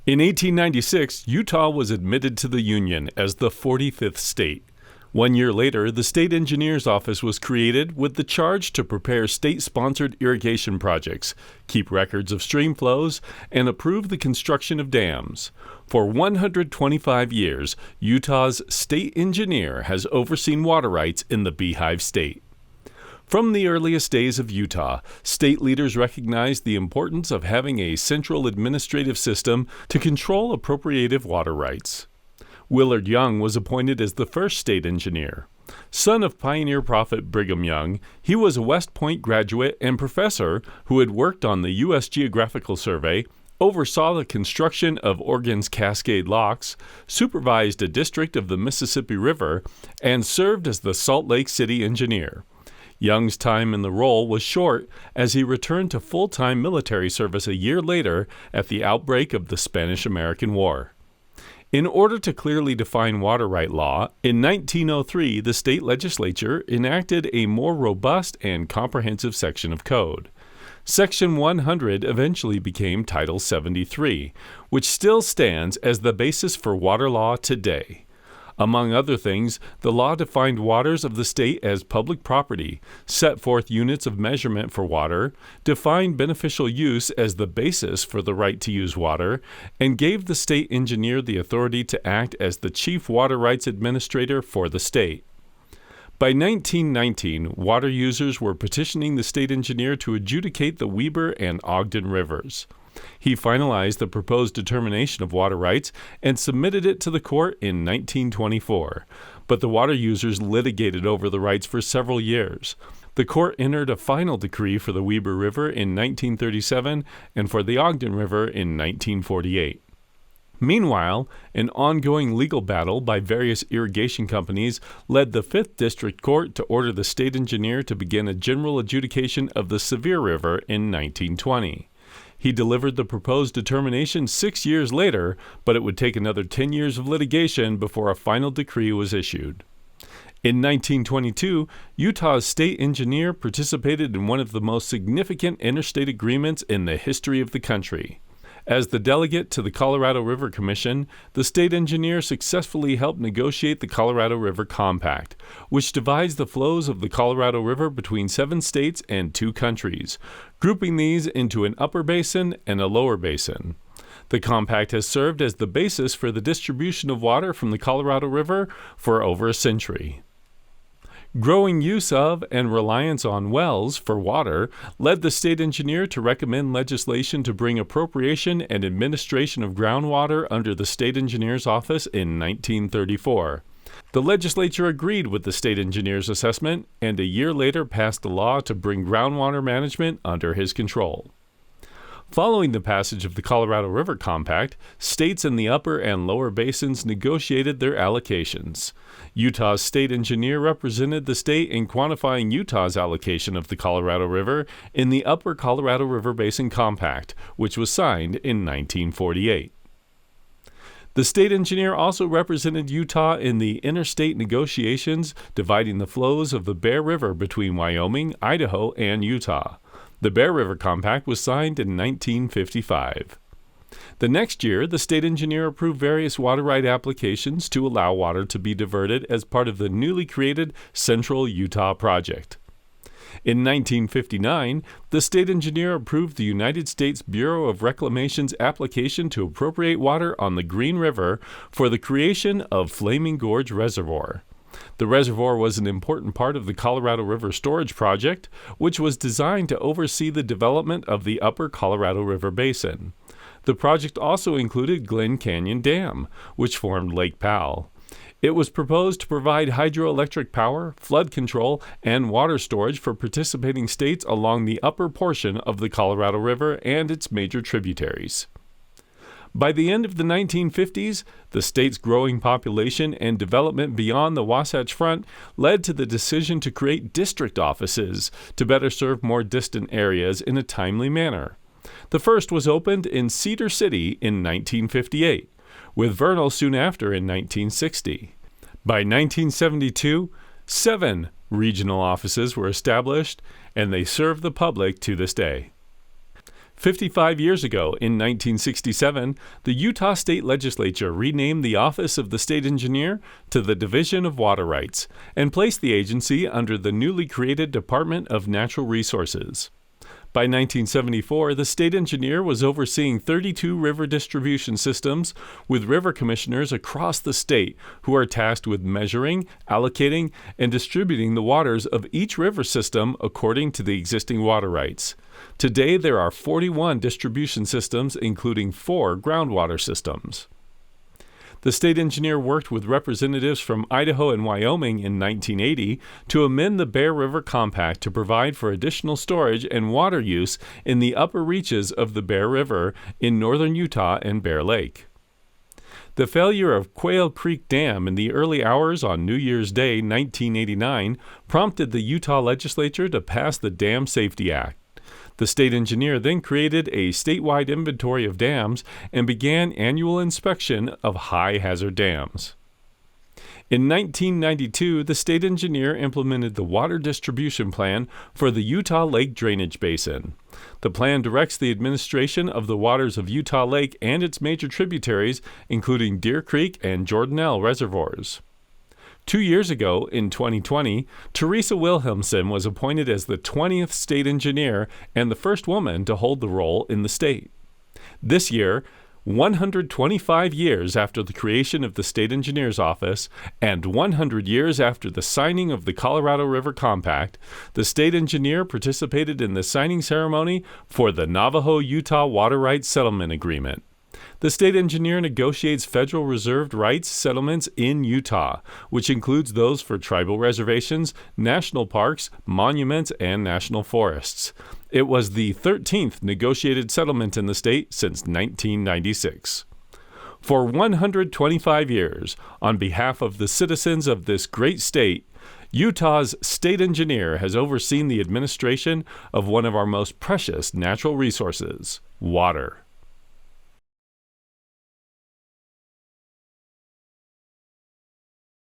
In 1896, Utah was admitted to the Union as the 45th state. 1 year later, the State Engineer's Office was created with the charge to prepare state-sponsored irrigation projects, keep records of stream flows, and approve the construction of dams. For 125 years, Utah's state engineer has overseen water rights in the Beehive State. From the earliest days of Utah, state leaders recognized the importance of having a central administrative system to control appropriative water rights. Willard Young was appointed as the first state engineer. Son of pioneer prophet Brigham Young, he was a West Point graduate and professor who had worked on the U.S. Geographical Survey, oversaw the construction of Oregon's Cascade Locks, supervised a district of the Mississippi River, and served as the Salt Lake City engineer. Young's time in the role was short as he returned to full-time military service a year later at the outbreak of the Spanish-American War. In order to clearly define water right law, in 1903 the state legislature enacted a more robust and comprehensive section of code. Section 100 eventually became Title 73, which still stands as the basis for water law today. Among other things, the law defined waters of the state as public property, set forth units of measurement for water, defined beneficial use as the basis for the right to use water, and gave the state engineer the authority to act as the chief water rights administrator for the state. By 1919, water users were petitioning the state engineer to adjudicate the Weber and Ogden rivers. He finalized the proposed determination of water rights and submitted it to the court in 1924, but the water users litigated over the rights for several years. The court entered a final decree for the Weber River in 1937 and for the Ogden River in 1948. Meanwhile, an ongoing legal battle by various irrigation companies led the 5th District Court to order the state engineer to begin a general adjudication of the Sevier River in 1920. He delivered the proposed determination 6 years later, but it would take another 10 years of litigation before a final decree was issued. In 1922, Utah's state engineer participated in one of the most significant interstate agreements in the history of the country. As the delegate to the Colorado River Commission, the state engineer successfully helped negotiate the Colorado River Compact, which divides the flows of the Colorado River between 7 states and 2 countries, grouping these into an upper basin and a lower basin. The compact has served as the basis for the distribution of water from the Colorado River for over a century. Growing use of and reliance on wells for water led the state engineer to recommend legislation to bring appropriation and administration of groundwater under the state engineer's office in 1934. The legislature agreed with the state engineer's assessment and a year later passed a law to bring groundwater management under his control. Following the passage of the Colorado River Compact, states in the upper and lower basins negotiated their allocations. Utah's state engineer represented the state in quantifying Utah's allocation of the Colorado River in the Upper Colorado River Basin Compact, which was signed in 1948. The state engineer also represented Utah in the interstate negotiations dividing the flows of the Bear River between Wyoming, Idaho, and Utah. The Bear River Compact was signed in 1955. The next year, the state engineer approved various water right applications to allow water to be diverted as part of the newly created Central Utah Project. In 1959, the state engineer approved the United States Bureau of Reclamation's application to appropriate water on the Green River for the creation of Flaming Gorge Reservoir. The reservoir was an important part of the Colorado River Storage Project, which was designed to oversee the development of the Upper Colorado River Basin. The project also included Glen Canyon Dam, which formed Lake Powell. It was proposed to provide hydroelectric power, flood control, and water storage for participating states along the upper portion of the Colorado River and its major tributaries. By the end of the 1950s, the state's growing population and development beyond the Wasatch Front led to the decision to create district offices to better serve more distant areas in a timely manner. The first was opened in Cedar City in 1958, with Vernal soon after in 1960. By 1972, 7 regional offices were established, and they serve the public to this day. 55 years ago, in 1967, the Utah State Legislature renamed the Office of the State Engineer to the Division of Water Rights and placed the agency under the newly created Department of Natural Resources. By 1974, the state engineer was overseeing 32 river distribution systems with river commissioners across the state who are tasked with measuring, allocating, and distributing the waters of each river system according to the existing water rights. Today, there are 41 distribution systems, including 4 groundwater systems. The state engineer worked with representatives from Idaho and Wyoming in 1980 to amend the Bear River Compact to provide for additional storage and water use in the upper reaches of the Bear River in northern Utah and Bear Lake. The failure of Quail Creek Dam in the early hours on New Year's Day 1989 prompted the Utah legislature to pass the Dam Safety Act. The state engineer then created a statewide inventory of dams and began annual inspection of high-hazard dams. In 1992, the state engineer implemented the Water Distribution Plan for the Utah Lake Drainage Basin. The plan directs the administration of the waters of Utah Lake and its major tributaries, including Deer Creek and Jordanelle reservoirs. 2 years ago, in 2020, Teresa Wilhelmsen was appointed as the 20th state engineer and the first woman to hold the role in the state. This year, 125 years after the creation of the State Engineer's Office and 100 years after the signing of the Colorado River Compact, the state engineer participated in the signing ceremony for the Navajo-Utah Water Rights Settlement Agreement. The state engineer negotiates federal reserved rights settlements in Utah, which includes those for tribal reservations, national parks, monuments, and national forests. It was the 13th negotiated settlement in the state since 1996. For 125 years, on behalf of the citizens of this great state, Utah's state engineer has overseen the administration of one of our most precious natural resources, water.